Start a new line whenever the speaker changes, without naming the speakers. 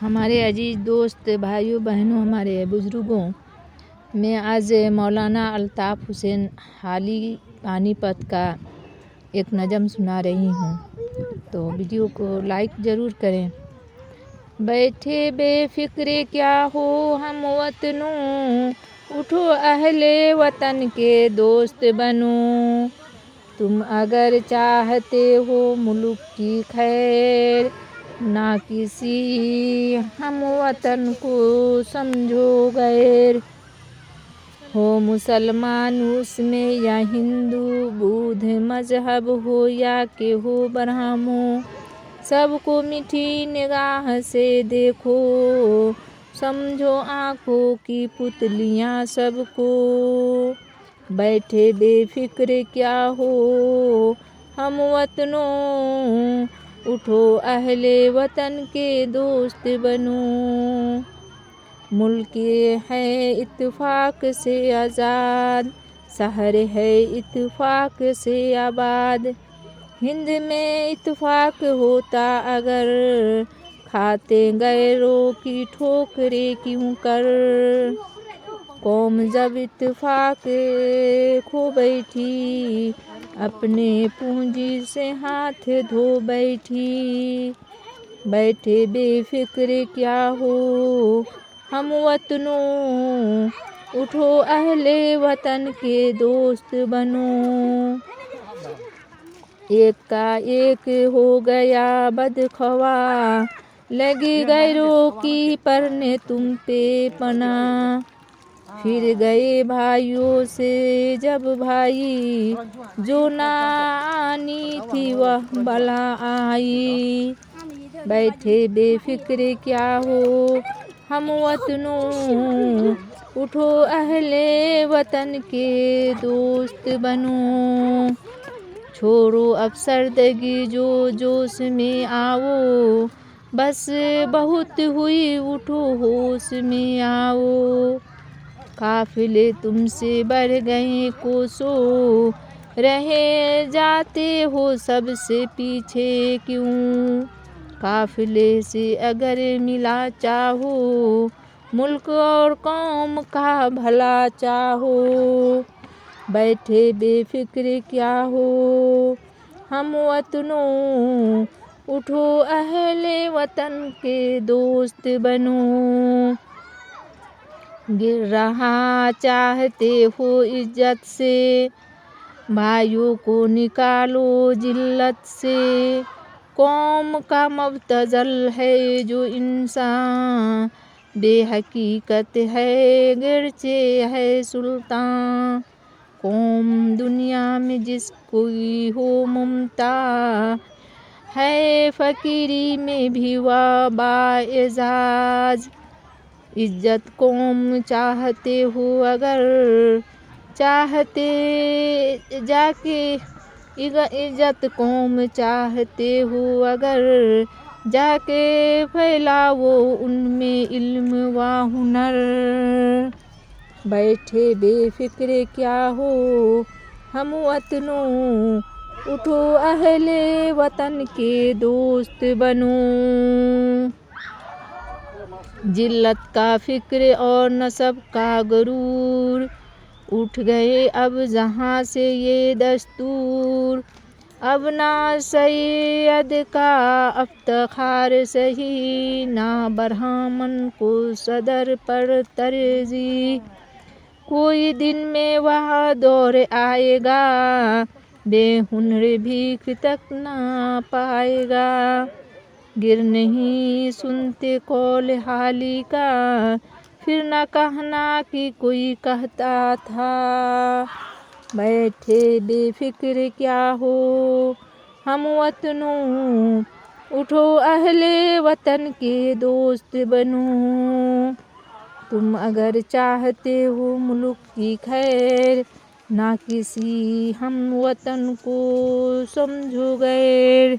हमारे अजीज़ दोस्त भाइयों बहनों हमारे बुज़ुर्गों, मैं आज मौलाना अल्ताफ़ हुसैन हाली पानीपत का एक नज़म सुना रही हूँ। तो वीडियो को लाइक ज़रूर करें। बैठे बेफ़िक्र क्या हो हम वतनों, उठो अहले वतन के दोस्त बनो। तुम अगर चाहते हो मुल्क की खैर, ना किसी हम वतन को समझो गैर। हो मुसलमान उसमें या हिंदू बुद्ध मजहब हो या के हो ब्राह्मो, सबको मीठी निगाह से देखो। समझो आँखों की पुतलियाँ सबको, बैठे बेफ़िक्र क्या हो हम वतनों, उठो अहले वतन के दोस्त बनो। मुल्क है इत्तेफाक से आज़ाद, शहर है इत्तेफाक से आबाद। हिंद में इत्तेफाक होता अगर, खाते गैरों की ठोकरें क्यों कर। कौम जब इत्तेफाक खो बैठी, अपने पूंजी से हाथ धो बैठी। बैठे बेफ़िक्र क्या हो हम वतनों, उठो अहले वतन के दोस्त बनो। एक का एक हो गया बदखवा, लगी गैरों की परने तुम पे पना। फिर गए भाइयों से जब भाई, जो ना आनी थी वह बला आई। बैठे बेफ़िक्र क्या हो हम वतनों, उठो अहले वतन के दोस्त बनो। छोड़ो अफसरदगी जो जोश में आओ, बस बहुत हुई उठो होश में आओ। काफ़िले तुमसे बढ़ गए कोसों, रहे जाते हो सबसे पीछे क्यों। काफ़िले से अगर मिला चाहो, मुल्क और कौम का भला चाहो। बैठे बेफ़िक्र क्या हो हम वतनों, उठो अहले वतन के दोस्त बनो। गिर रहा चाहते हो इज्जत से, भाइयों को निकालो जिल्लत से। कौम का मुब्तज़ल है जो इंसान, बेहकीकत है गिरचे है सुल्तान। कौम दुनिया में जिसको हो ममता, है फ़कीरी में भी वह बाएज़ाज़। इज्जत कौम चाहते हो अगर, चाहते जाके इज्जत कौम चाहते हो अगर, जाके फैलाओ उनमें इल्म व हुनर। बैठे बेफ़िक्र क्या हो हम वतनों, उठो अहले वतन के दोस्त बनो। जिल्लत का फ़िक्र और नसब का गरूर, उठ गए अब जहाँ से ये दस्तूर। अब ना सैयद का इफ्तिखार सही, ना ब्राह्मण को सदर पर तरजीह। कोई दिन में वह दौर आएगा, बेहुनर भीख तक ना पाएगा। गिर नहीं सुनते कौल हाली का, फिर न कहना कि कोई कहता था। बैठे बेफ़िक्र क्या हो हम वतनों, उठो अहले वतन के दोस्त बनो। तुम अगर चाहते हो मुल्क की खैर, ना किसी हम वतन को समझो गैर।